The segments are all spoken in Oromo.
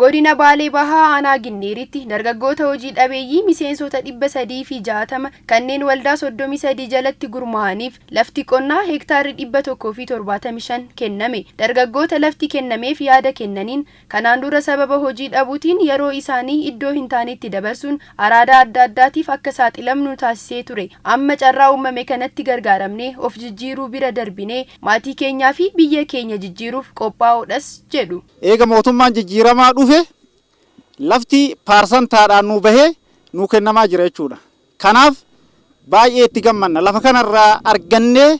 Godina Baalee Bahaa Aanaa Ginneeritti dargaggoota hojii dhabeeyyii miseensota 360 kanneen waldaa 33 jalatti gurmaa'aniif lafti qonnaa hektaarri 175 kenname. Dargaggoota lafti kennameef yaada kennaniin kanaan dura sababa hojii dhabuutiin yeroo isaanii iddoo hin taanetti dabarsuun araada adda addaatiif akka saaxilamnu taasisee ture. Amma carraa uumame kanatti gargaaramnee of jijjiiruu bira darbinee maatii keenyaa fi biyya keenya jijjiiruuf qophaa'uudhas jedhu. Eega mootummaan jijjiiramaa dhufe lafti paarsantaadhaan nu bahee nu kennamaa jira jechuudha. Kanaaf baay'ee itti gammanna. Lafa kanarraa argannee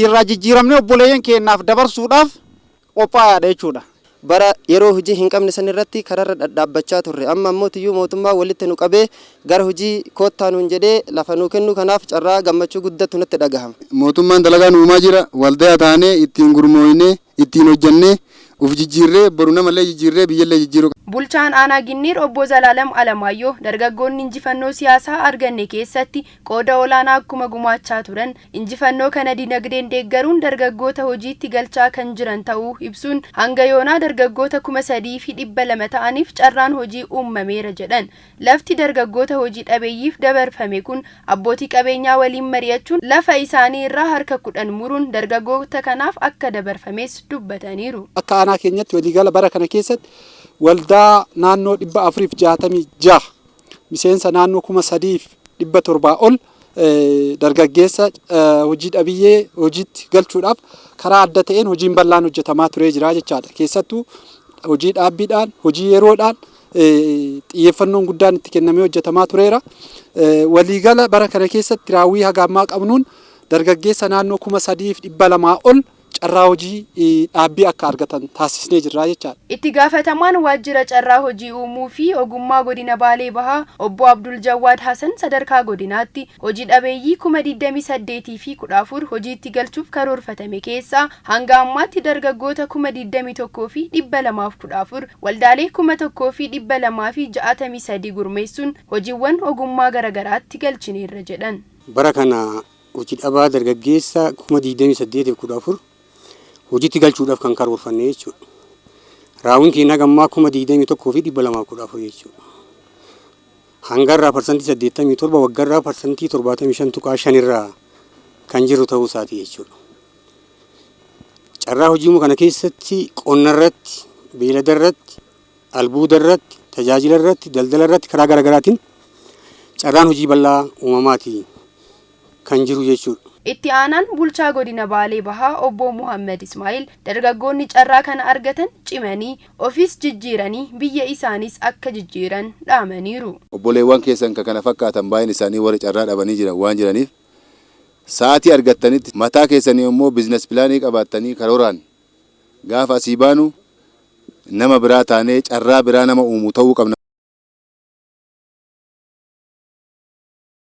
irraa jijjiiramnee obboleeyyan keenyaaf dabarsuudhaaf qophaa'aadha jechuudha. Bara yeroo hojii hin qabne san irratti kararra dhadhaabachaa turre. Amma ammoo tiyyuu mootummaa walitti nu qabee gara hojii koottaa nuun jedhee lafa nu kennu kanaaf carraa gammachuu guddatu natti dhagahama. Mootummaan dalagaa nuumaa jira. Waldaa taanee ittiin gurmooynee ittiin hojjannee uf jijjiirree boru namallee jijjiirree biyyallee jijjiiruu. Bulchaan Aanaa Ginneer obbo Zalaalam Alamaayyoo dargaggoonni injifannoo siyaasaa arganne keessatti qooda olaanaa akkuma gumaachaa turan injifannoo kana dinagdeen deeggaruun dargaggoota hojiitti galchaa kan jiran ta'uu ibsuun hanga yoonaa dargaggoota 3,200 ta'aniif carraan hojii uumameera jedhan. Lafti dargaggoota hojii dhabeeyyiif dabarfame kun abbootii qabeenyaa waliin mari'achuun lafa isaanii irraa harka 10 muruun dargaggoota kanaaf akka dabarfames dubbataniiru. Akka aanaa keenyatti waliigala bara kana keessatti waldaa naannoo 466 miseensa naannoo 3,700 ol dargaggeessa hojii dhabiyyee hojiitti galchuudhaaf karaa adda ta'een hojiin bal'aan hojjetamaa turee jira jechaadha. Keessattuu hojii dhaabbiidhaan, hojii yeroodhaan xiyyeeffannoon guddaan itti kennamee hojjetamaa tureera. Waliigala bara kana keessatti raawwii haga ammaa qabnuun dargaggeessa naannoo 3,200 ol carraa hojii dhaabbii akka argatan taasisnee jirra jechaadha. Itti gaafatamaan waajjira carraa hojii uumuu fi ogummaa godina Baalee Bahaa obbo Abdul Jawwaad Hasan sadarkaa godinaatti hojii dhabeeyyii 28 fi 14 hojiitti galchuuf karoorfatame keessaa hanga ammaatti dargaggoota 21 fi 214 waldaalee 1,000 fi 263 gurmeessuun hojiiwwan ogummaa garagaraatti galchineerra jedhan. Bara kana hojii dhabaa dargaggeessa 28 fi 14 hojiitti galchuudhaaf kan karoorfanne jechuudha. Raawwiin keenya gammaa 21 fi 214 jechuudha. Hangarraa parsantii 87 waggarraa parsantii 75.5 irraa kan jiru ta'uu isaati jechuudha. Carraa hojii kana keessatti qonna irratti, beelada irratti, albuuda irratti, tajaajila irratti, daldala irratti karaa garaagaraatiin carraan hojii bal'aa uumamaati kan jiru jechuudha. Itti aanaan bulchaa godina Baalee Bahaa obbo Muhammad Ismail dargaggoonni carraa kana argatan cimanii ofis jijjiiranii biyya isaanis akka jijjiiran dhaamaniiru. Obboleewwan keessan kana fakkaatan baay'een isaanii warra carraa dhabanii jiran waan jiraniif sa'aatii argattanitti mataa keessanii immoo biizines pilaanii qabaattanii karooraan gaafa asii baanu nama biraa taanee carraa biraa nama uumu ta'uu qabna.